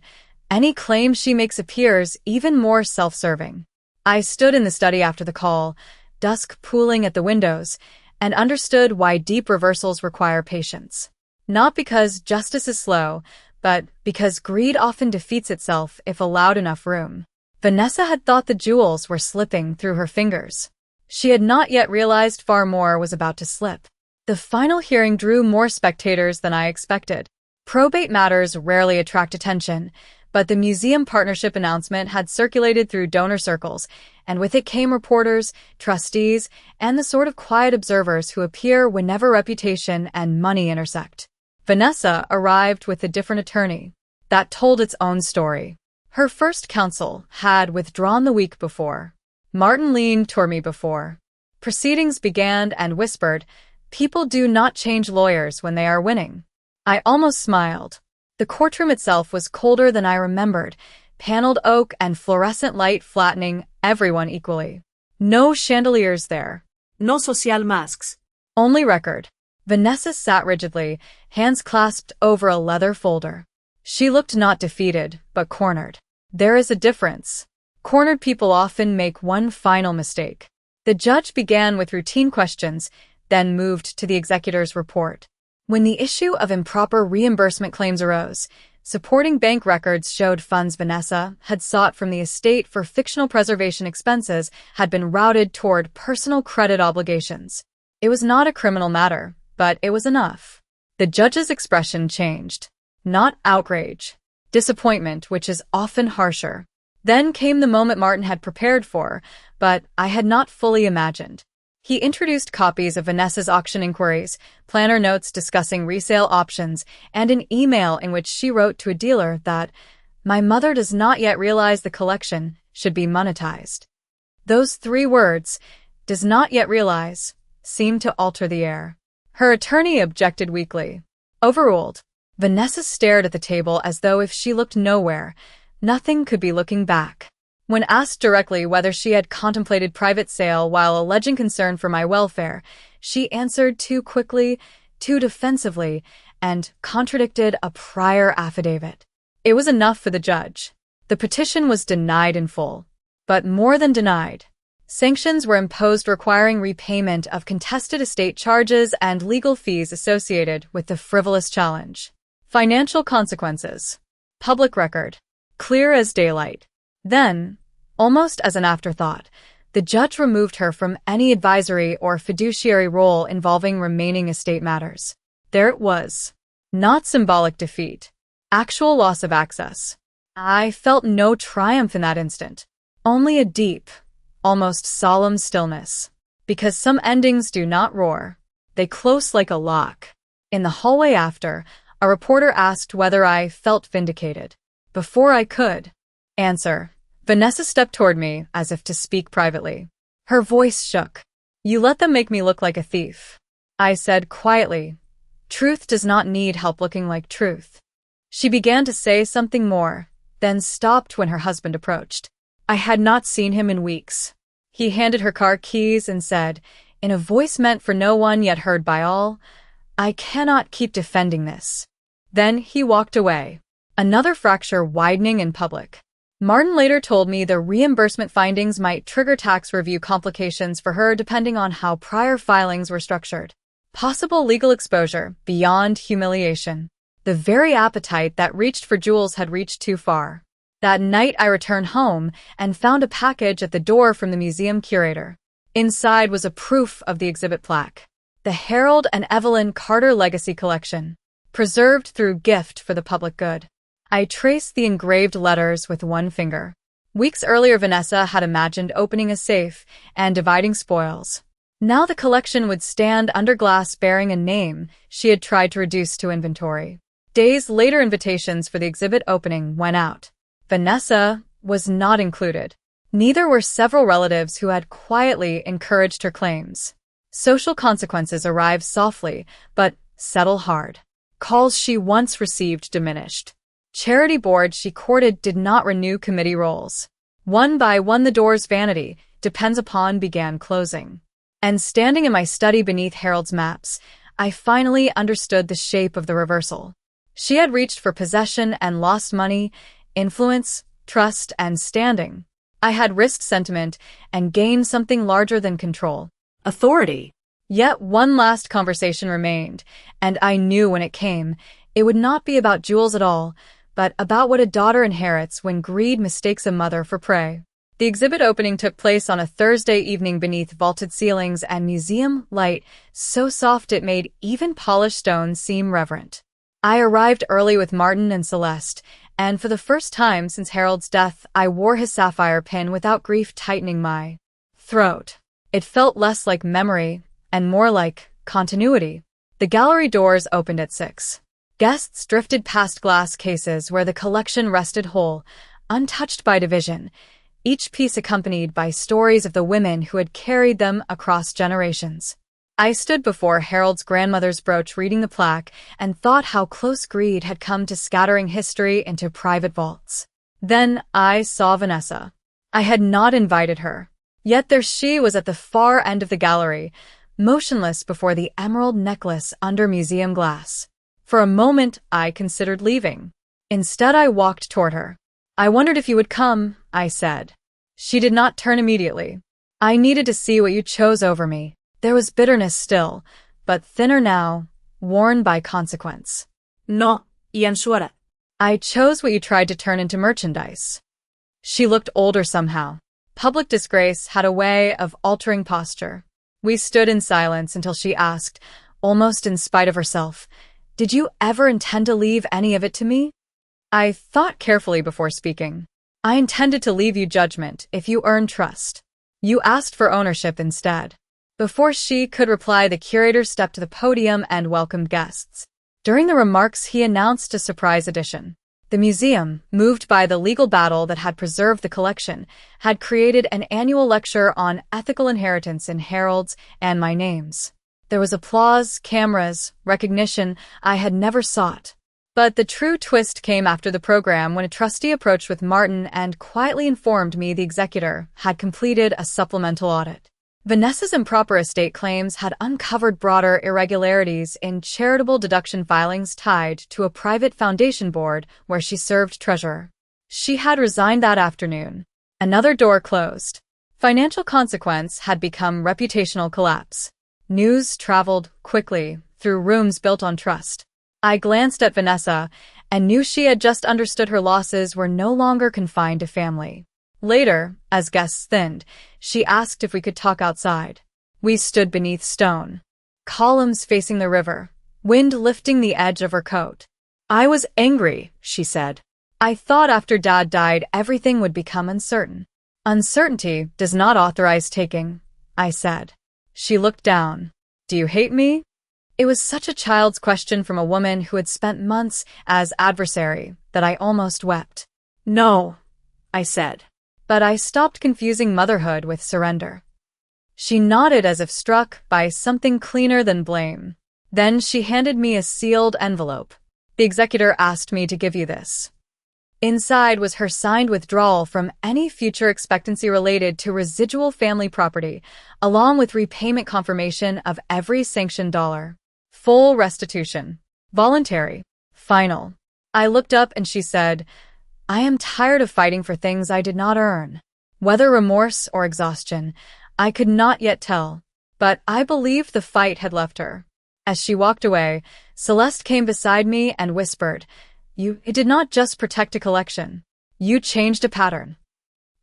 any claim she makes appears even more self-serving. I stood in the study after the call, dusk pooling at the windows, and understood why deep reversals require patience. Not because justice is slow, but because greed often defeats itself if allowed enough room. Vanessa had thought the jewels were slipping through her fingers. She had not yet realized far more was about to slip. The final hearing drew more spectators than I expected. Probate matters rarely attract attention, but the museum partnership announcement had circulated through donor circles, and with it came reporters, trustees, and the sort of quiet observers who appear whenever reputation and money intersect. Vanessa arrived with a different attorney. That told its own story. Her first counsel had withdrawn the week before. Martin leaned toward me before proceedings began and whispered, "People do not change lawyers when they are winning." I almost smiled. The courtroom itself was colder than I remembered, paneled oak and fluorescent light flattening everyone equally. No chandeliers there. No social masks. Only record. Vanessa sat rigidly, hands clasped over a leather folder. She looked not defeated, but cornered. There is a difference. Cornered people often make one final mistake. The judge began with routine questions, then moved to the executor's report. When the issue of improper reimbursement claims arose, supporting bank records showed funds Vanessa had sought from the estate for fictional preservation expenses had been routed toward personal credit obligations. It was not a criminal matter, but it was enough. The judge's expression changed. Not outrage. Disappointment, which is often harsher. Then came the moment Martin had prepared for, but I had not fully imagined. He introduced copies of Vanessa's auction inquiries, planner notes discussing resale options, and an email in which she wrote to a dealer that, "My mother does not yet realize the collection should be monetized." Those 3 words, "does not yet realize," seemed to alter the air. Her attorney objected weakly. Overruled. Vanessa stared at the table as though if she looked nowhere, nothing could be looking back. When asked directly whether she had contemplated private sale while alleging concern for my welfare, she answered too quickly, too defensively, and contradicted a prior affidavit. It was enough for the judge. The petition was denied in full. But more than denied. Sanctions were imposed requiring repayment of contested estate charges and legal fees associated with the frivolous challenge. Financial consequences. Public record. Clear as daylight. Then, almost as an afterthought, the judge removed her from any advisory or fiduciary role involving remaining estate matters. There it was. Not symbolic defeat. Actual loss of access. I felt no triumph in that instant. Only a deep, almost solemn stillness. Because some endings do not roar. They close like a lock. In the hallway after, a reporter asked whether I felt vindicated. Before I could answer, Vanessa stepped toward me as if to speak privately. Her voice shook. You let them make me look like a thief. I said quietly, truth does not need help looking like truth. She began to say something more, then stopped when her husband approached. I had not seen him in weeks. He handed her car keys and said, in a voice meant for no one yet heard by all, I cannot keep defending this. Then he walked away. Another fracture widening in public. Martin later told me the reimbursement findings might trigger tax review complications for her depending on how prior filings were structured. Possible legal exposure beyond humiliation. The very appetite that reached for jewels had reached too far. That night I returned home and found a package at the door from the museum curator. Inside was a proof of the exhibit plaque. The Harold and Evelyn Carter Legacy Collection. Preserved through gift for the public good. I traced the engraved letters with one finger. Weeks earlier, Vanessa had imagined opening a safe and dividing spoils. Now the collection would stand under glass bearing a name she had tried to reduce to inventory. Days later, invitations for the exhibit opening went out. Vanessa was not included. Neither were several relatives who had quietly encouraged her claims. Social consequences arrived softly, but settle hard. Calls she once received diminished. Charity boards she courted did not renew committee roles. One by one the doors vanity depends upon began closing. And standing in my study beneath Harold's maps, I finally understood the shape of the reversal. She had reached for possession and lost money, influence, trust, and standing. I had risked sentiment and gained something larger than control. Authority. Yet one last conversation remained, and I knew when it came, it would not be about jewels at all, but about what a daughter inherits when greed mistakes a mother for prey. The exhibit opening took place on a Thursday evening beneath vaulted ceilings and museum light so soft it made even polished stone seem reverent. I arrived early with Martin and Celeste, and for the first time since Harold's death, I wore his sapphire pin without grief tightening my throat. It felt less like memory and more like continuity. The gallery doors opened at 6. Guests drifted past glass cases where the collection rested whole, untouched by division, each piece accompanied by stories of the women who had carried them across generations. I stood before Harold's grandmother's brooch reading the plaque and thought how close greed had come to scattering history into private vaults. Then I saw Vanessa. I had not invited her. Yet there she was at the far end of the gallery, motionless before the emerald necklace under museum glass. For a moment, I considered leaving. Instead, I walked toward her. I wondered if you would come, I said. She did not turn immediately. I needed to see what you chose over me. There was bitterness still, but thinner now, worn by consequence. No, Ian Suara. I chose what you tried to turn into merchandise. She looked older somehow. Public disgrace had a way of altering posture. We stood in silence until she asked, almost in spite of herself, did you ever intend to leave any of it to me? I thought carefully before speaking. I intended to leave you judgment if you earned trust. You asked for ownership instead. Before she could reply, the curator stepped to the podium and welcomed guests. During the remarks, he announced a surprise addition. The museum, moved by the legal battle that had preserved the collection, had created an annual lecture on ethical inheritance in Harold's and my names. There was applause, cameras, recognition I had never sought. But the true twist came after the program when a trustee approached with Martin and quietly informed me the executor had completed a supplemental audit. Vanessa's improper estate claims had uncovered broader irregularities in charitable deduction filings tied to a private foundation board where she served treasurer. She had resigned that afternoon. Another door closed. Financial consequence had become reputational collapse. News traveled quickly through rooms built on trust. I glanced at Vanessa and knew she had just understood her losses were no longer confined to family. Later, as guests thinned, she asked if we could talk outside. We stood beneath stone columns facing the river, wind lifting the edge of her coat. I was angry, she said. I thought after Dad died everything would become uncertain. Uncertainty does not authorize taking, I said. She looked down. Do you hate me? It was such a child's question from a woman who had spent months as adversary that I almost wept. No, I said. But I stopped confusing motherhood with surrender. She nodded as if struck by something cleaner than blame. Then she handed me a sealed envelope. The executor asked me to give you this. Inside was her signed withdrawal from any future expectancy related to residual family property, along with repayment confirmation of every sanctioned dollar. Full restitution. Voluntary. Final. I looked up and she said, I am tired of fighting for things I did not earn. Whether remorse or exhaustion, I could not yet tell. But I believed the fight had left her. As she walked away, Celeste came beside me and whispered, It did not just protect a collection. You changed a pattern.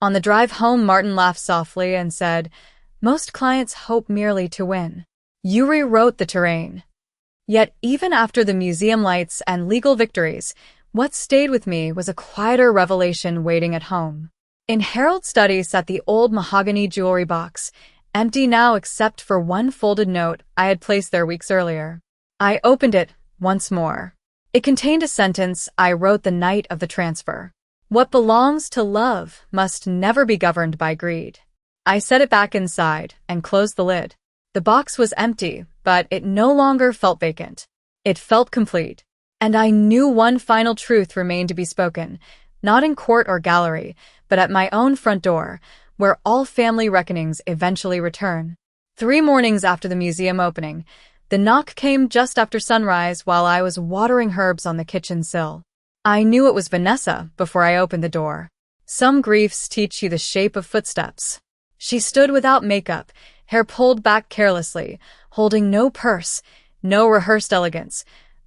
On the drive home, Martin laughed softly and said, Most clients hope merely to win. You rewrote the terrain. Yet even after the museum lights and legal victories, what stayed with me was a quieter revelation waiting at home. In Harold's study sat the old mahogany jewelry box, empty now except for one folded note I had placed there weeks earlier. I opened it once more. It contained a sentence I wrote the night of the transfer. What belongs to love must never be governed by greed. I set it back inside and closed the lid. The box was empty, but it no longer felt vacant. It felt complete. And I knew one final truth remained to be spoken, not in court or gallery, but at my own front door, where all family reckonings eventually return. 3 mornings after the museum opening, the knock came just after sunrise while I was watering herbs on the kitchen sill. I knew it was Vanessa before I opened the door. Some griefs teach you the shape of footsteps. She stood without makeup, hair pulled back carelessly, holding no purse, no rehearsed elegance,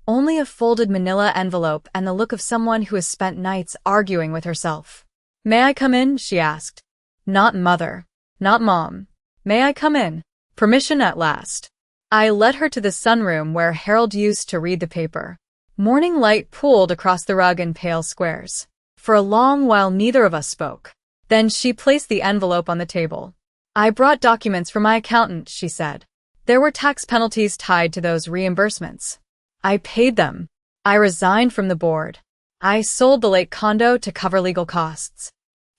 only a folded manila envelope and the look of someone who has spent nights arguing with herself. May I come in? She asked. Not mother. Not mom. May I come in? Permission at last. I led her to the sunroom where Harold used to read the paper. Morning light pooled across the rug in pale squares. For a long while neither of us spoke. Then she placed the envelope on the table. I brought documents from my accountant, she said. There were tax penalties tied to those reimbursements. I paid them. I resigned from the board. I sold the lake condo to cover legal costs.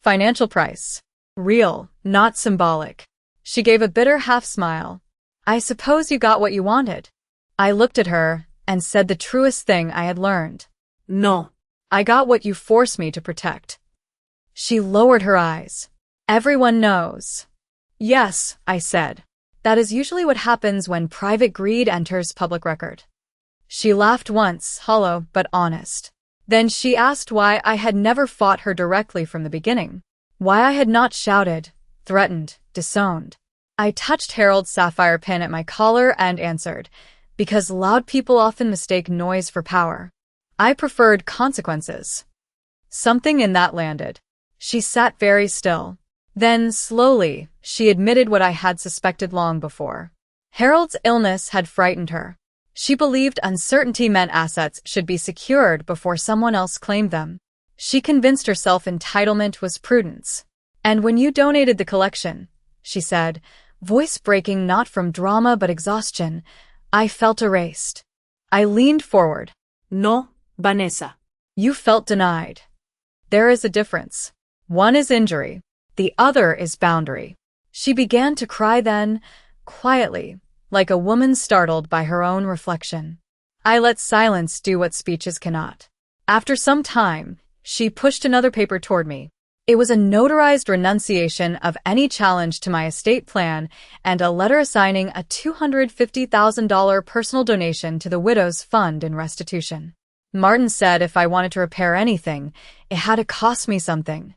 Financial price. Real, not symbolic. She gave a bitter half-smile. I suppose you got what you wanted. I looked at her and said the truest thing I had learned. No. I got what you forced me to protect. She lowered her eyes. Everyone knows. Yes, I said. That is usually what happens when private greed enters public record. She laughed once, hollow but honest. Then she asked why I had never fought her directly from the beginning. Why I had not shouted, threatened, disowned. I touched Harold's sapphire pin at my collar and answered, because loud people often mistake noise for power. I preferred consequences. Something in that landed. She sat very still. Then, slowly, she admitted what I had suspected long before. Harold's illness had frightened her. She believed uncertainty meant assets should be secured before someone else claimed them. She convinced herself entitlement was prudence. And when you donated the collection, she said, voice breaking not from drama but exhaustion, I felt erased. I leaned forward. No, Vanessa. You felt denied. There is a difference. One is injury. The other is boundary. She began to cry then, quietly, like a woman startled by her own reflection. I let silence do what speeches cannot. After some time, she pushed another paper toward me. It was a notarized renunciation of any challenge to my estate plan and a letter assigning a $250,000 personal donation to the widow's fund in restitution. Martin said if I wanted to repair anything, it had to cost me something.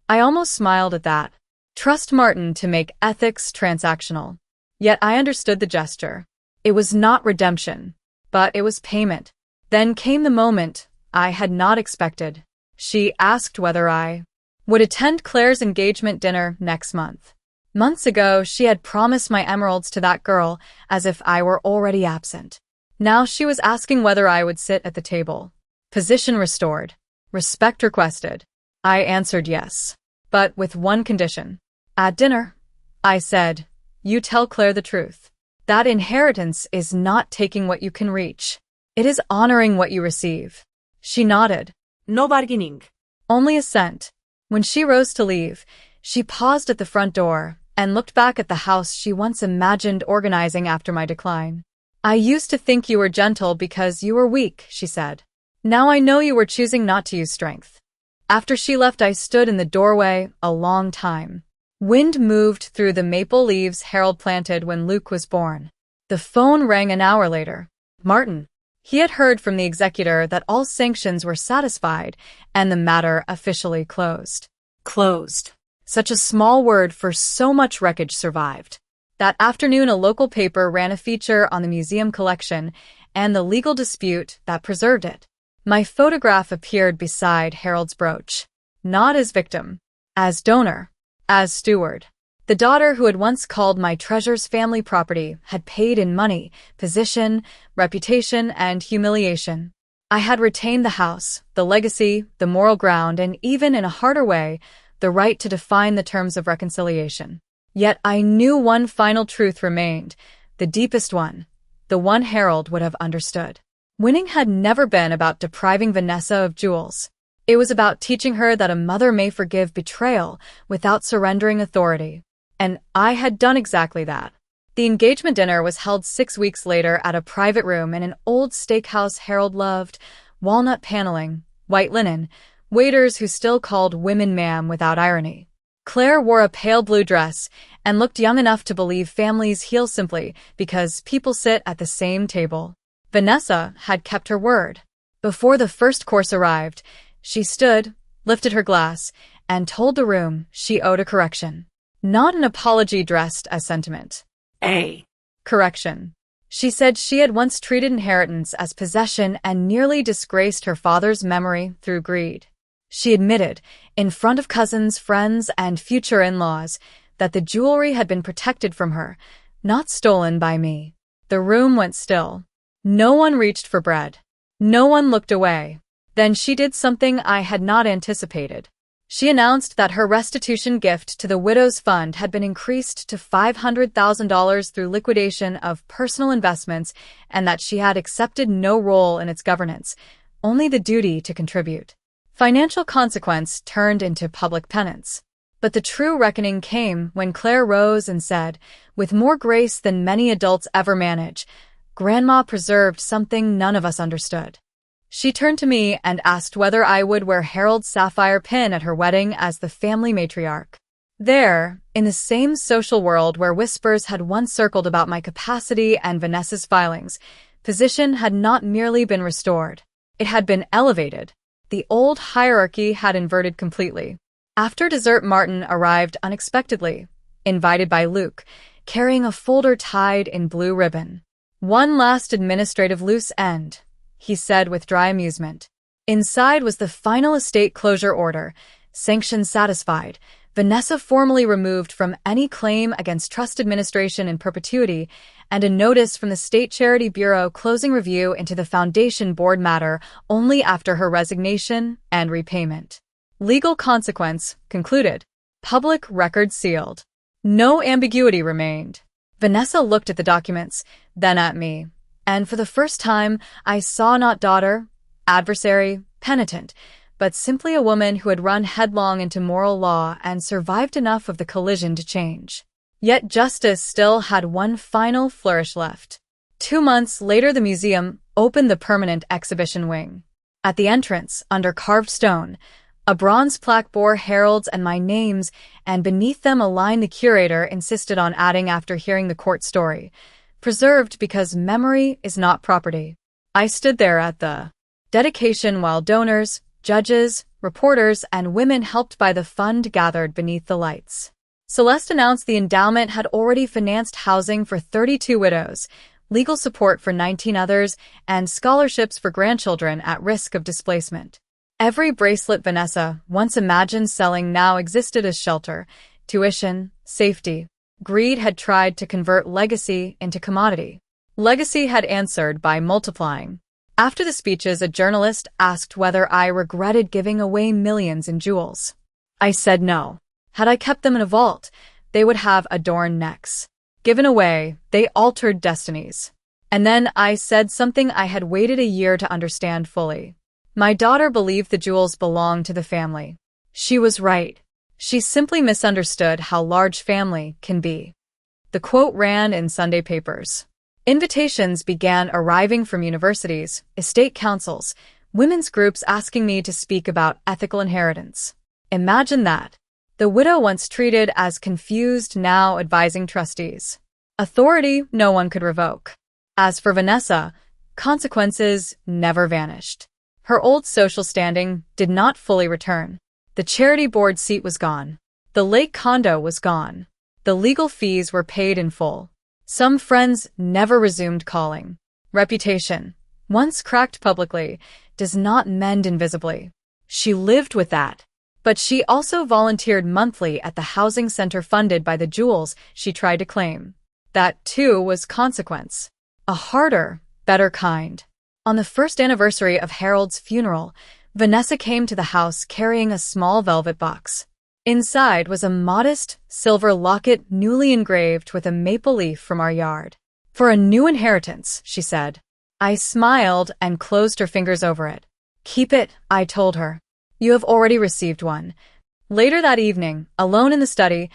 I almost smiled at that. Trust Martin to make ethics transactional. Yet I understood the gesture. It was not redemption, but it was payment. Then came the moment I had not expected. She asked whether I would attend Claire's engagement dinner next month. Months ago, she had promised my emeralds to that girl as if I were already absent. Now she was asking whether I would sit at the table. Position restored. Respect requested. I answered yes, but with one condition. At dinner, I said, you tell Claire the truth. That inheritance is not taking what you can reach. It is honoring what you receive. She nodded. No bargaining. Only assent. When she rose to leave, she paused at the front door and looked back at the house she once imagined organizing after my decline. I used to think you were gentle because you were weak, she said. Now I know you were choosing not to use strength. After she left, I stood in the doorway a long time. Wind moved through the maple leaves Harold planted when Luke was born. The phone rang an hour later. Martin. He had heard from the executor that all sanctions were satisfied and the matter officially closed. Closed. Such a small word for so much wreckage survived. That afternoon, a local paper ran a feature on the museum collection and the legal dispute that preserved it. My photograph appeared beside Harold's brooch. Not as victim, as donor, as steward. The daughter who had once called my treasures family property had paid in money, position, reputation, and humiliation. I had retained the house, the legacy, the moral ground, and even in a harder way, the right to define the terms of reconciliation. Yet I knew one final truth remained, the deepest one, the one Harold would have understood. Winning had never been about depriving Vanessa of jewels. It was about teaching her that a mother may forgive betrayal without surrendering authority. And I had done exactly that. The engagement dinner was held 6 weeks later at a private room in an old steakhouse Harold loved, walnut paneling, white linen, waiters who still called women ma'am without irony. Claire wore a pale blue dress and looked young enough to believe families heal simply because people sit at the same table. Vanessa had kept her word. Before the first course arrived, she stood, lifted her glass, and told the room she owed a correction. Not an apology dressed as sentiment. A correction. She said she had once treated inheritance as possession and nearly disgraced her father's memory through greed. She admitted, in front of cousins, friends, and future in-laws, that the jewelry had been protected from her, not stolen by me. The room went still. No one reached for bread. No one looked away. Then she did something I had not anticipated. She announced that her restitution gift to the Widow's Fund had been increased to $500,000 through liquidation of personal investments and that she had accepted no role in its governance, only the duty to contribute. Financial consequence turned into public penance. But the true reckoning came when Claire rose and said, with more grace than many adults ever manage, Grandma preserved something none of us understood. She turned to me and asked whether I would wear Harold's sapphire pin at her wedding as the family matriarch. There, in the same social world where whispers had once circled about my capacity and Vanessa's filings, position had not merely been restored. It had been elevated. The old hierarchy had inverted completely. After dessert, Martin arrived unexpectedly, invited by Luke, carrying a folder tied in blue ribbon. One last administrative loose end, he said with dry amusement. Inside was the final estate closure order, sanctions satisfied, Vanessa formally removed from any claim against trust administration in perpetuity, and a notice from the State Charity Bureau closing review into the foundation board matter only after her resignation and repayment. Legal consequence concluded. Public record sealed. No ambiguity remained. Vanessa looked at the documents, then at me, and for the first time I saw not daughter, adversary, penitent, but simply a woman who had run headlong into moral law and survived enough of the collision to change. Yet justice still had one final flourish left. 2 months later, the museum opened the permanent exhibition wing. At the entrance, under carved stone, a bronze plaque bore Harold's and my names, and beneath them a line the curator insisted on adding after hearing the court story, preserved because memory is not property. I stood there at the dedication while donors, judges, reporters, and women helped by the fund gathered beneath the lights. Celeste announced the endowment had already financed housing for 32 widows, legal support for 19 others, and scholarships for grandchildren at risk of displacement. Every bracelet Vanessa once imagined selling now existed as shelter, tuition, safety. Greed had tried to convert legacy into commodity. Legacy had answered by multiplying. After the speeches, a journalist asked whether I regretted giving away millions in jewels. I said no. Had I kept them in a vault, they would have adorned necks. given away, they altered destinies. And then I said something I had waited a year to understand fully. My daughter believed the jewels belonged to the family. She was right. She simply misunderstood how large family can be. The quote ran in Sunday papers. Invitations began arriving from universities, estate councils, women's groups asking me to speak about ethical inheritance. Imagine that. The widow once treated as confused, now advising trustees. Authority no one could revoke. As for Vanessa, consequences never vanished. Her old social standing did not fully return. The charity board seat was gone. The lake condo was gone. The legal fees were paid in full. Some friends never resumed calling. Reputation, once cracked publicly, does not mend invisibly. She lived with that. But she also volunteered monthly at the housing center funded by the jewels she tried to claim. That, too, was consequence. A harder, better kind. On the first anniversary of Harold's funeral, Vanessa came to the house carrying a small velvet box. Inside was a modest, silver locket newly engraved with a maple leaf from our yard. For a new inheritance, she said. I smiled and closed her fingers over it. Keep it, I told her. You have already received one. Later that evening, alone in the study,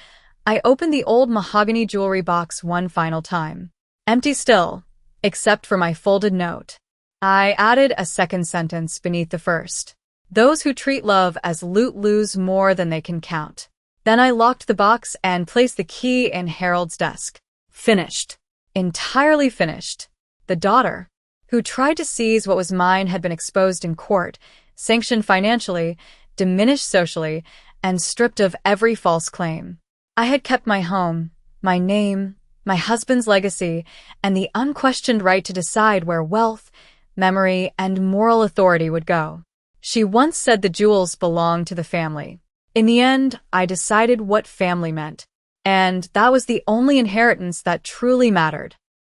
I opened the old mahogany jewelry box one final time. Empty still, except for my folded note. I added a second sentence beneath the first. Those who treat love as loot lose more than they can count. Then I locked the box and placed the key in Harold's desk. Finished. Entirely finished. The daughter, who tried to seize what was mine, had been exposed in court, sanctioned financially, diminished socially, and stripped of every false claim. I had kept my home, my name, my husband's legacy, and the unquestioned right to decide where wealth, memory, and moral authority would go. She once said the jewels belonged to the family. In the end, I decided what family meant. And that was the only inheritance that truly mattered.